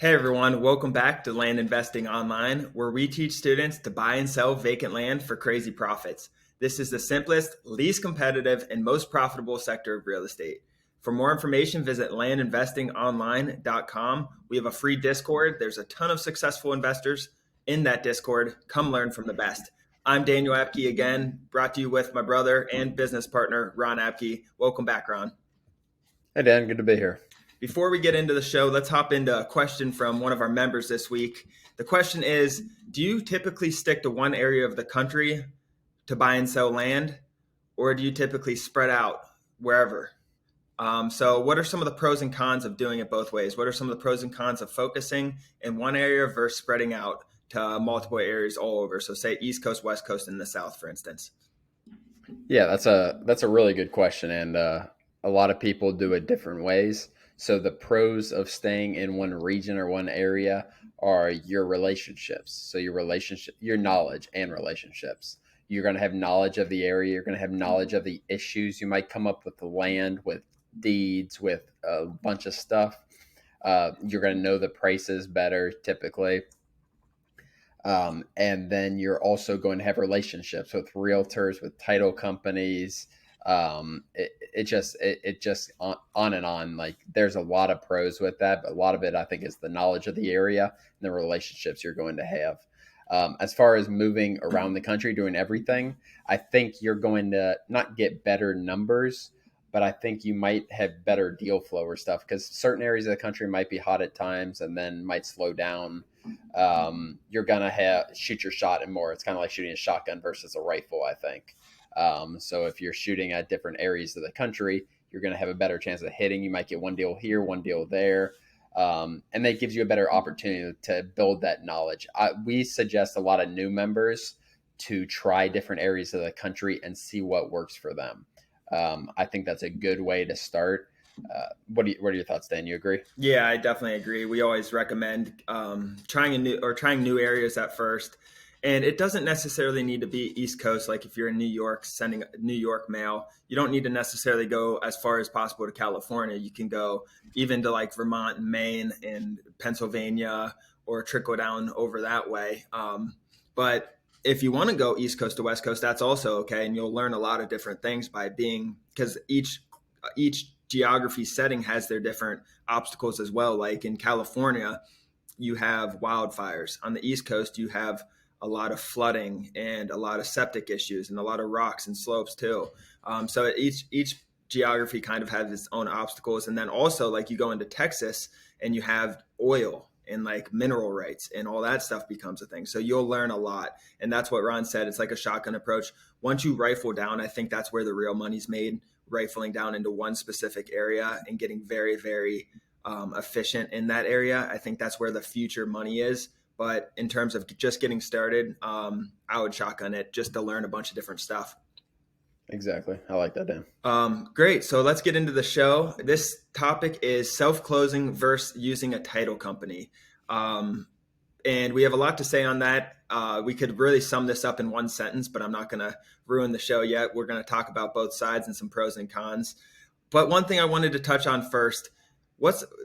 Hey everyone, welcome back to Land Investing Online, where we teach students to buy and sell vacant land for crazy profits. This is the simplest, least competitive, and most profitable sector of real estate. For more information, visit landinvestingonline.com. We have a free Discord. There's a ton of successful investors in that Discord. Come learn from the best. I'm Daniel Apke again, brought to you with my brother and business partner, Ron Apke. Welcome back, Ron. Hey, Dan, good to be here. Before we get into the show, let's hop into a question from one of our members this week. The question is, do you typically stick to one area of the country to buy and sell land, or do you typically spread out wherever? So what are some of the pros and cons of doing it both ways? What are some of the pros and cons of focusing in one area versus spreading out to multiple areas all over? So say East Coast, West Coast, and the South, for instance. Yeah, that's a really good question, and a lot of people do it different ways. So the pros of staying in one region or one area are your relationships. So your knowledge and relationships. You're going to have knowledge of the area. You're going to have knowledge of the issues. You might come up with the land, with deeds, with a bunch of stuff. You're going to know the prices better typically. And then you're also going to have relationships with realtors, with title companies. It just on and on. Like there's a lot of pros with that, but a lot of it I think is the knowledge of the area and the relationships you're going to have. As far as moving around the country doing everything, I think you're going to not get better numbers, but I think you might have better deal flow or stuff because certain areas of the country might be hot at times and then might slow down. You're gonna shoot your shot and more. It's kind of like shooting a shotgun versus a rifle, I think. So if you're shooting at different areas of the country, you're gonna have a better chance of hitting. You might get one deal here, one deal there, and that gives you a better opportunity to build that knowledge. We suggest a lot of new members to try different areas of the country and see what works for them. I think that's a good way to start. What are your thoughts, Dan? You agree? Yeah, I definitely agree. We always recommend trying new areas at first, and it doesn't necessarily need to be East Coast. Like if you're in New York, sending New York mail, you don't need to necessarily go as far as possible to California. You can go even to like Vermont and Maine and Pennsylvania, or trickle down over that way. But if you want to go East Coast to West Coast, that's also okay, and you'll learn a lot of different things by being because each geography setting has their different obstacles as well. Like in California, you have wildfires. On the East Coast, you have a lot of flooding and a lot of septic issues and a lot of rocks and slopes too. So each geography kind of has its own obstacles. And then also like you go into Texas and you have oil and like mineral rights and all that stuff becomes a thing. So you'll learn a lot. And that's what Ron said. It's like a shotgun approach. Once you rifle down, I think that's where the real money's made, rifling down into one specific area and getting very, very efficient in that area. I think that's where the future money is. But in terms of just getting started, I would shotgun it just to learn a bunch of different stuff. Exactly. I like that, Dan. Great. So let's get into the show. This topic is self-closing versus using a title company. And we have a lot to say on that. We could really sum this up in one sentence, but I'm not going to ruin the show yet. We're going to talk about both sides and some pros and cons. But one thing I wanted to touch on first,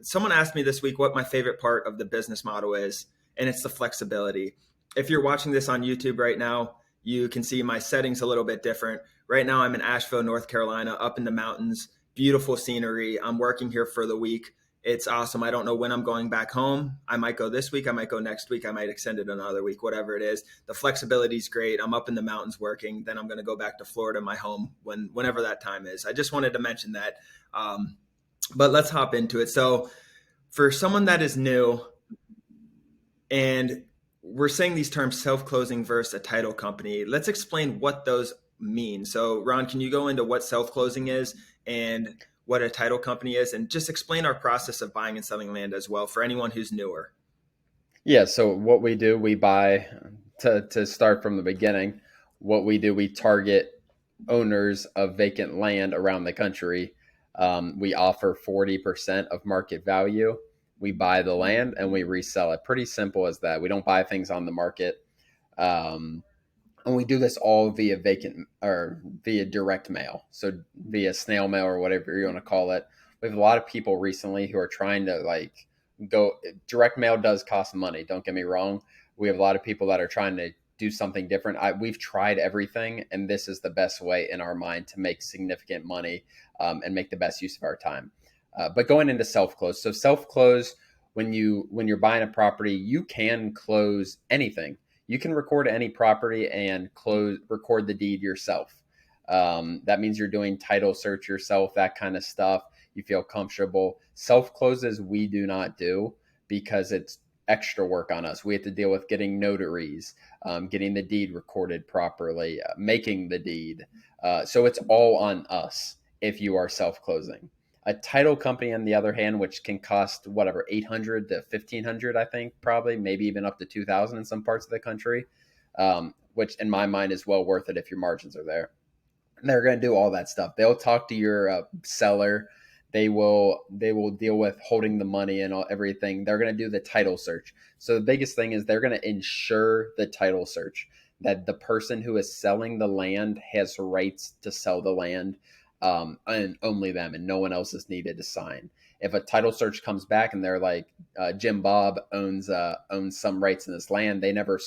someone asked me this week what my favorite part of the business model is, and it's the flexibility. If you're watching this on YouTube right now, you can see my settings a little bit different. Right now, I'm in Asheville, North Carolina, up in the mountains, beautiful scenery. I'm working here for the week. It's awesome. I don't know when I'm going back home. I might go this week. I might go next week. I might extend it another week, whatever it is. The flexibility is great. I'm up in the mountains working. Then I'm going to go back to Florida, my home, whenever that time is. I just wanted to mention that. But let's hop into it. So for someone that is new, and we're saying these terms self-closing versus a title company, let's explain what those mean. So Ron, can you go into what self-closing is and what a title company is, and just explain our process of buying and selling land as well for anyone who's newer? Yeah. So what we do, we buy to start from the beginning. What we do, we target owners of vacant land around the country. We offer 40% of market value. We buy the land and we resell it. Pretty simple as that. We don't buy things on the market. And we do this all via via direct mail. So via snail mail or whatever you want to call it. We have a lot of people recently who are trying to like go. Direct mail does cost money. Don't get me wrong. We have a lot of people that are trying to do something different. We've tried everything, and this is the best way in our mind to make significant money, and make the best use of our time. But going into self close, so self close, when you're buying a property, you can close anything. You can record any property and record the deed yourself. That means you're doing title search yourself, that kind of stuff. You feel comfortable. Self closes we do not do because it's extra work on us. We have to deal with getting notaries, getting the deed recorded properly, making the deed. So it's all on us if you are self closing. A title company, on the other hand, which can cost whatever 800 to 1500, I think, probably maybe even up to 2000 in some parts of the country, which in my mind is well worth it if your margins are there. They're going to do all that stuff. They'll talk to your seller. They will deal with holding the money and everything. They're going to do the title search. So the biggest thing is they're going to ensure the title search, that the person who is selling the land has rights to sell the land, and only them, and no one else is needed to sign. If a title search comes back and they're like, Jim Bob owns some rights in this land, they never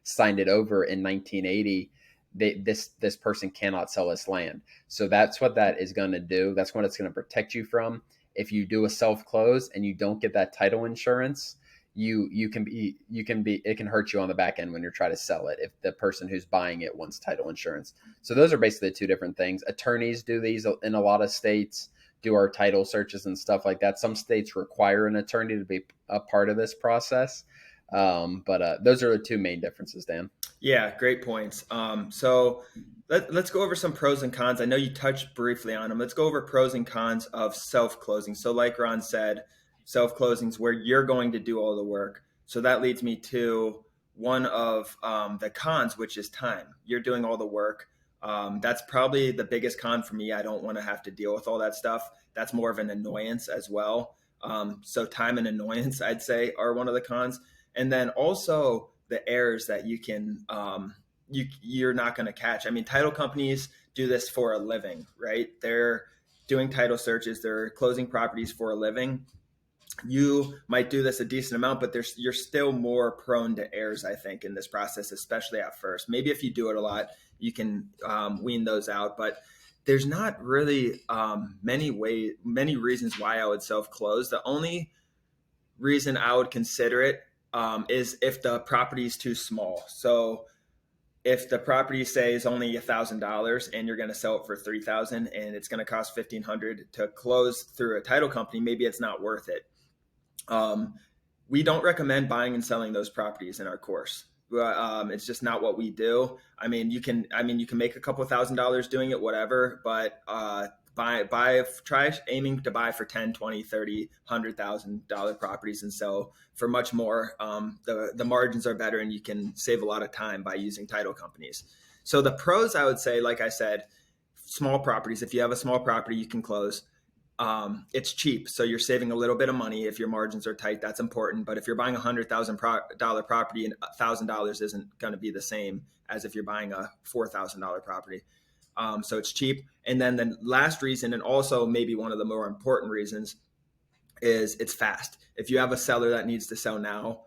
signed it over in 1980. This person cannot sell this land. So that's what that is going to do. That's what it's going to protect you from. If you do a self close and you don't get that title insurance, you can be it can hurt you on the back end when you're trying to sell it if the person who's buying it wants title insurance. So those are basically two different things. Attorneys do these in a lot of states, do our title searches and stuff like that. Some states require an attorney to be a part of this process. But those are the two main differences, Dan. Yeah, great points. So let's go over some pros and cons. I know you touched briefly on them. Let's go over pros and cons of self-closing. So like Ron said, self-closing is where you're going to do all the work. So that leads me to one of the cons, which is time. You're doing all the work. That's probably the biggest con for me. I don't want to have to deal with all that stuff. That's more of an annoyance as well. So time and annoyance, I'd say, are one of the cons. And then also the errors that you're not going to catch. I mean, title companies do this for a living, right? They're doing title searches, they're closing properties for a living. You might do this a decent amount, but you're still more prone to errors, I think, in this process, especially at first. Maybe if you do it a lot, you can wean those out. But there's not really many reasons why I would self-close. The only reason I would consider it is if the property is too small. So if the property, say, is only $1,000 and you're going to sell it for $3,000 and it's going to cost $1,500 to close through a title company, maybe it's not worth it. We don't recommend buying and selling those properties in our course. It's just not what we do. You can make a couple $1,000s doing it, whatever, but try aiming to buy for 10, 20, 30, $100,000 properties and sell for much more. The margins are better and you can save a lot of time by using title companies. So the pros, I would say, like I said, small properties. If you have a small property, you can close. It's cheap, so you're saving a little bit of money. If your margins are tight, that's important. But if you're buying $100,000 property, and $1,000 isn't going to be the same as if you're buying a $4,000 property. So it's cheap. And then the last reason, and also maybe one of the more important reasons, is it's fast. If you have a seller that needs to sell now,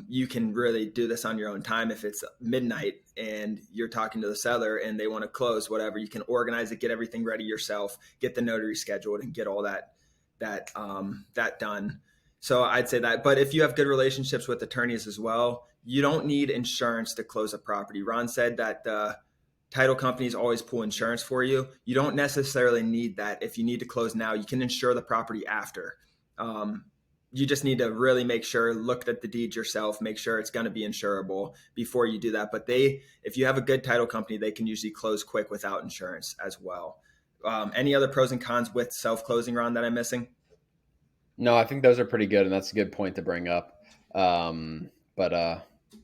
you can really do this on your own time. If it's midnight and you're talking to the seller and they want to close, whatever, you can organize it, get everything ready yourself, get the notary scheduled, and get all that done. So I'd say that. But if you have good relationships with attorneys as well, you don't need insurance to close a property. Ron said that title companies always pull insurance for you. You don't necessarily need that. If you need to close now, you can insure the property after. You just need to really make sure, look at the deed yourself, make sure it's going to be insurable before you do that. But if you have a good title company, they can usually close quick without insurance as well. Any other pros and cons with self-closing, Ron, that I'm missing? No, I think those are pretty good, and that's a good point to bring up. But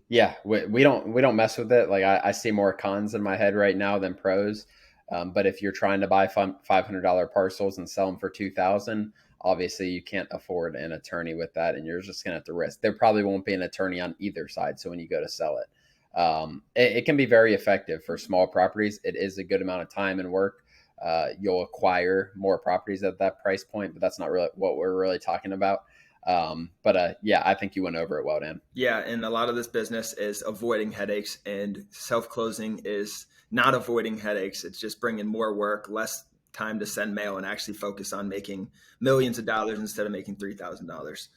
yeah, we don't mess with it. Like I see more cons in my head right now than pros. But if you're trying to buy $500 parcels and sell them for $2,000, obviously you can't afford an attorney with that, and you're just gonna have to risk. There probably won't be an attorney on either side. So when you go to sell it can be very effective for small properties. It is a good amount of time and work. You'll acquire more properties at that price point, but that's not really what we're really talking about. But yeah, I think you went over it well, Dan. Yeah, and a lot of this business is avoiding headaches, and self closing is not avoiding headaches. It's just bringing more work, less time to send mail, and actually focus on making millions of dollars instead of making $3,000.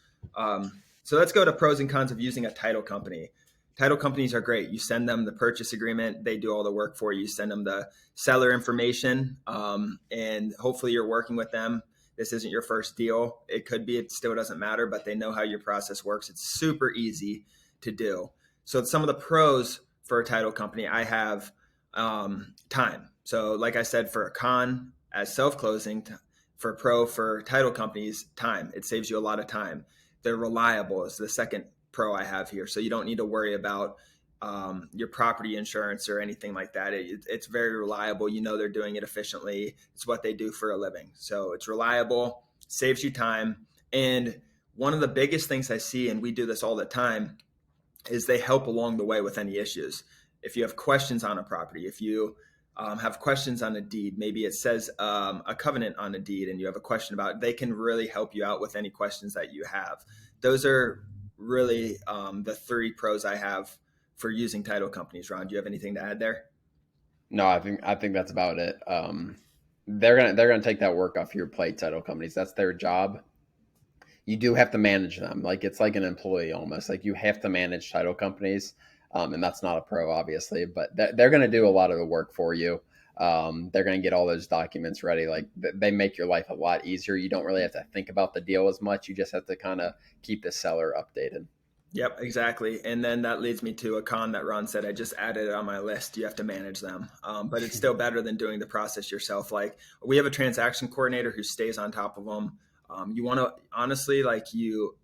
So let's go to pros and cons of using a title company. Title companies are great. You send them the purchase agreement, they do all the work for you. You send them the seller information, and hopefully you're working with them. This isn't your first deal. It could be, it still doesn't matter, but they know how your process works. It's super easy to do. So some of the pros for a title company, I have time. So like I said, for a con as self-closing, for a pro for title companies, time. It saves you a lot of time. They're reliable is the second pro I have here. So you don't need to worry about your property insurance or anything like that. It's very reliable. You know they're doing it efficiently. It's what they do for a living. So it's reliable, saves you time. And one of the biggest things I see, and we do this all the time, is they help along the way with any issues. If you have questions on a property, if you have questions on a deed, maybe it says a covenant on a deed and you have a question about it, they can really help you out with any questions that you have. Those are really the three pros I have for using title companies. Ron, do you have anything to add there? No, I think that's about it. They're gonna take that work off your plate. Title companies, that's their job. You do have to manage them. Like it's like an employee almost. Like you have to manage title companies, and that's not a pro, obviously, but they're going to do a lot of the work for you. They're going to get all those documents ready. Like they make your life a lot easier. You don't really have to think about the deal as much. You just have to kind of keep the seller updated. Yep, exactly. And then that leads me to a con that Ron said. I just added it on my list. You have to manage them, but it's still better than doing the process yourself. Like we have a transaction coordinator who stays on top of them. You want to honestly, like you,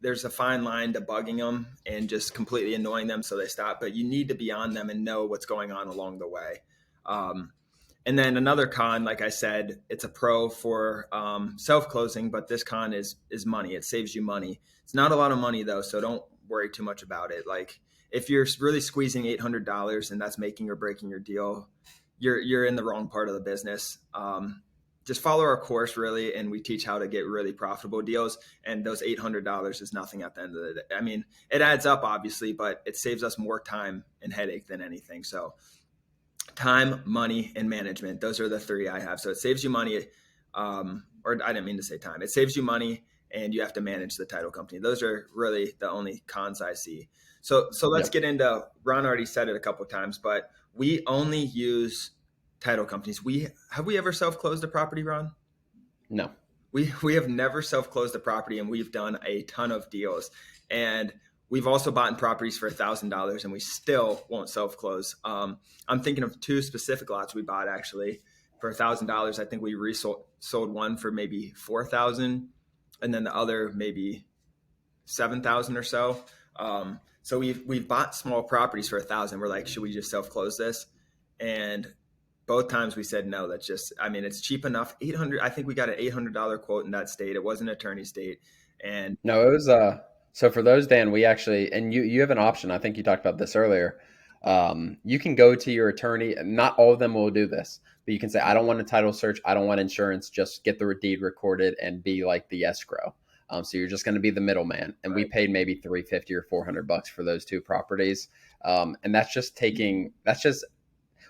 there's a fine line to bugging them and just completely annoying them so they stop. But you need to be on them and know what's going on along the way. Um, and then another con, like I said, it's a pro for self closing, but this con is money. It saves you money. It's not a lot of money though, so don't worry too much about it. Like if you're really squeezing $800 and that's making or breaking your deal, you're in the wrong part of the business. Just follow our course really, and we teach how to get really profitable deals. And those $800 is nothing at the end of the day. I mean, it adds up obviously, but it saves us more time and headache than anything. So time, money, and management. Those are the three I have. So it saves you money, or I didn't mean to say time. It saves you money, and you have to manage the title company. Those are really the only cons I see. So let's Yep. get into. Ron already said it a couple of times, but we only use title companies. We ever self closed a property, Ron? No. We have never self closed a property, and we've done a ton of deals. And we've also bought properties for $1,000, and we still won't self close. I'm thinking of two specific lots we bought actually for $1,000. I think we sold one for maybe 4,000, and then the other maybe 7,000 or so. So we've bought small properties for 1,000. We're like, should we just self close this? And both times we said no. That's just, I mean, it's cheap enough. 800. I think we got an $800 quote in that state. It was an attorney state, and No, it was so for those, Dan, we actually, and you have an option. I think you talked about this earlier. You can go to your attorney, and not all of them will do this, but you can say, I don't want a title search, I don't want insurance, just get the deed recorded and be like the escrow. So you're just going to be the middleman. And we right. paid maybe 350 or $400 for those two properties. And that's just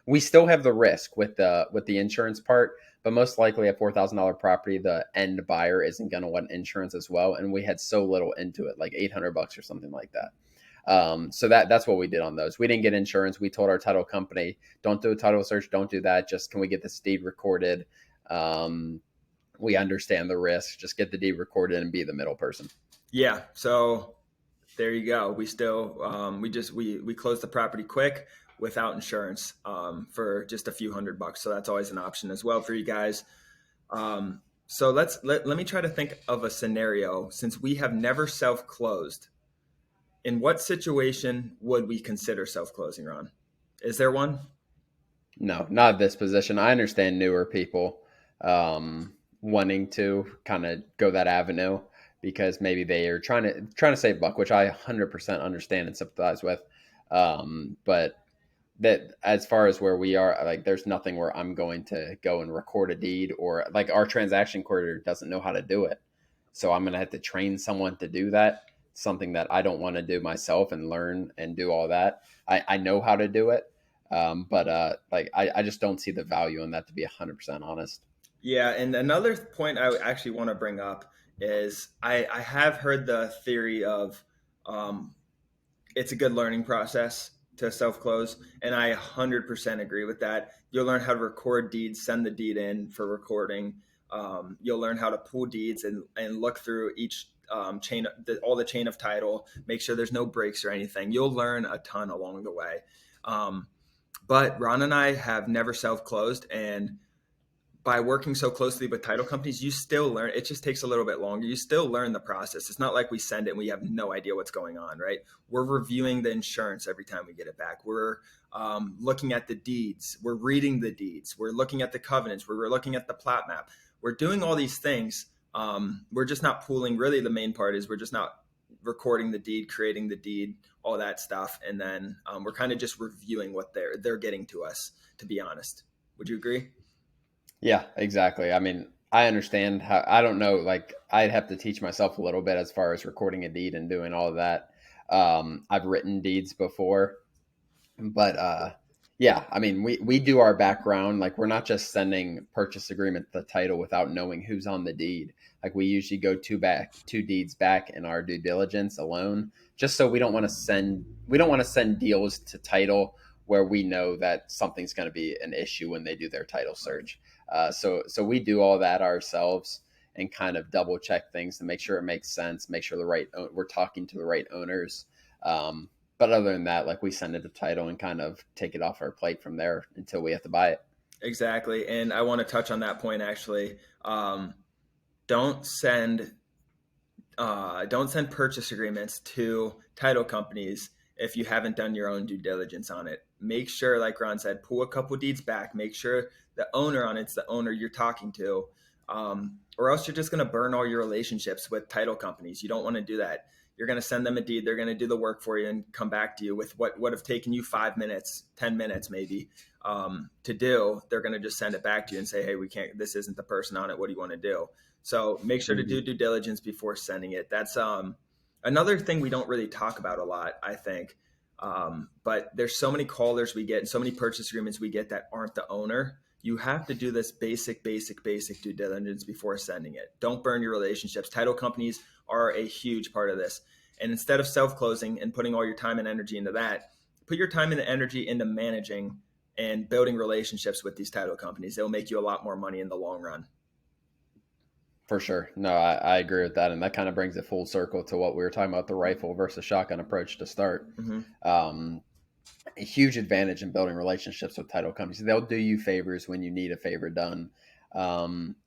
we still have the risk with the insurance part, but most likely a $4,000 property, the end buyer isn't going to want insurance as well. And we had so little into it, like $800 or something like that. So that's what we did on those. We didn't get insurance. We told our title company, don't do a title search, don't do that. Just can we get this deed recorded? We understand the risk. Just get the deed recorded and be the middle person. Yeah. So there you go. We still we closed the property quick without insurance for just a few $100. So that's always an option as well for you guys. So let me try to think of a scenario since we have never self closed. In what situation would we consider self closing, Ron? Is there one? No, not this position. I understand newer people wanting to kind of go that avenue because maybe they are trying to save buck, which I 100% understand and sympathize with. But that as far as where we are, like there's nothing where I'm going to go and record a deed or like our transaction coordinator doesn't know how to do it. So I'm going to have to train someone to do that, something that I don't want to do myself and learn and do all that. I know how to do it. But like I just don't see the value in that, to be 100% honest. Yeah, and another point I actually want to bring up is I have heard the theory of um, it's a good learning process to self close, and I 100% agree with that. You'll learn how to record deeds, send the deed in for recording. You'll learn how to pull deeds and look through each chain, all the chain of title, make sure there's no breaks or anything. You'll learn a ton along the way. Um, but Ron and I have never self closed, and by working so closely with title companies, you still learn. It just takes a little bit longer. You still learn the process. It's not like we send it and we have no idea what's going on, right? We're reviewing the insurance every time we get it back. We're looking at the deeds. We're reading the deeds. We're looking at the covenants. We're looking at the plat map. We're doing all these things. We're just not pooling. Really, the main part is we're just not recording the deed, creating the deed, all that stuff, and then we're kind of just reviewing what they're getting to us. To be honest, would you agree? Yeah, exactly. I mean, I understand how, I don't know, like I'd have to teach myself a little bit as far as recording a deed and doing all of that. I've written deeds before, but yeah, I mean, we do our background. Like we're not just sending purchase agreement the title without knowing who's on the deed. Like we usually go two deeds back in our due diligence alone, just so we don't want to send deals to title where we know that something's going to be an issue when they do their title search. So we do all that ourselves and kind of double check things to make sure it makes sense, make sure we're talking to the right owners. But other than that, like we send it a title and kind of take it off our plate from there until we have to buy it. Exactly. And I want to touch on that point actually. Don't send don't send purchase agreements to title companies if you haven't done your own due diligence on it. Make sure, like Ron said, pull a couple deeds back. Make sure the owner on it's the owner you're talking to, or else you're just going to burn all your relationships with title companies. You don't want to do that. You're going to send them a deed. They're going to do the work for you and come back to you with what would have taken you 5 minutes, 10 minutes maybe to do. They're going to just send it back to you and say, "Hey, we can't. This isn't the person on it. What do you want to do?" So make sure to do Mm-hmm. due diligence before sending it. That's another thing we don't really talk about a lot, I think. But there's so many callers we get and so many purchase agreements we get that aren't the owner. You have to do this basic due diligence before sending it. Don't burn your relationships. Title companies are a huge part of this. And instead of self closing and putting all your time and energy into that, put your time and energy into managing and building relationships with these title companies. They'll make you a lot more money in the long run. For sure. No, I agree with that. And that kind of brings it full circle to what we were talking about, the rifle versus shotgun approach to start. Mm-hmm. Um, a huge advantage in building relationships with title companies. They'll do you favors when you need a favor done.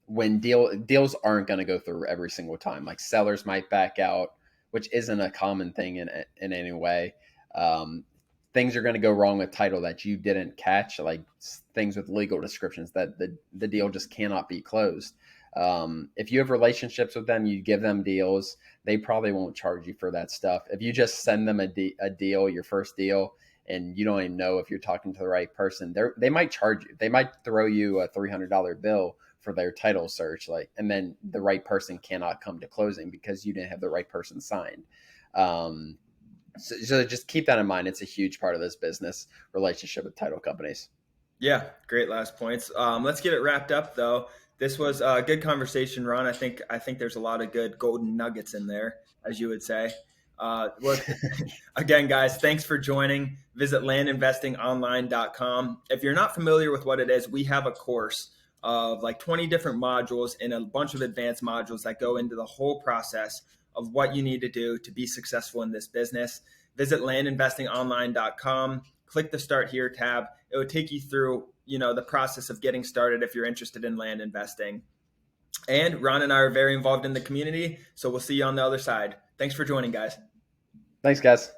When deals aren't going to go through every single time, like sellers might back out, which isn't a common thing in any way. Um, Things are going to go wrong with title that you didn't catch, like things with legal descriptions that the deal just cannot be closed. If you have relationships with them, you give them deals, they probably won't charge you for that stuff. If you just send them a deal, your first deal, and you don't even know if you're talking to the right person, they might charge you. They might throw you a $300 bill for their title search, like, and then the right person cannot come to closing because you didn't have the right person signed. So just keep that in mind. It's a huge part of this business relationship with title companies. Yeah, great last points. Let's get it wrapped up though. This was a good conversation, Ron. I think there's a lot of good golden nuggets in there, as you would say. Well, again, guys, thanks for joining. Visit landinvestingonline.com. If you're not familiar with what it is, we have a course of like 20 different modules and a bunch of advanced modules that go into the whole process of what you need to do to be successful in this business. Visit landinvestingonline.com. Click the Start Here tab. It would take you through, the process of getting started if you're interested in land investing. And Ron and I are very involved in the community, so we'll see you on the other side. Thanks for joining, guys. Thanks, guys.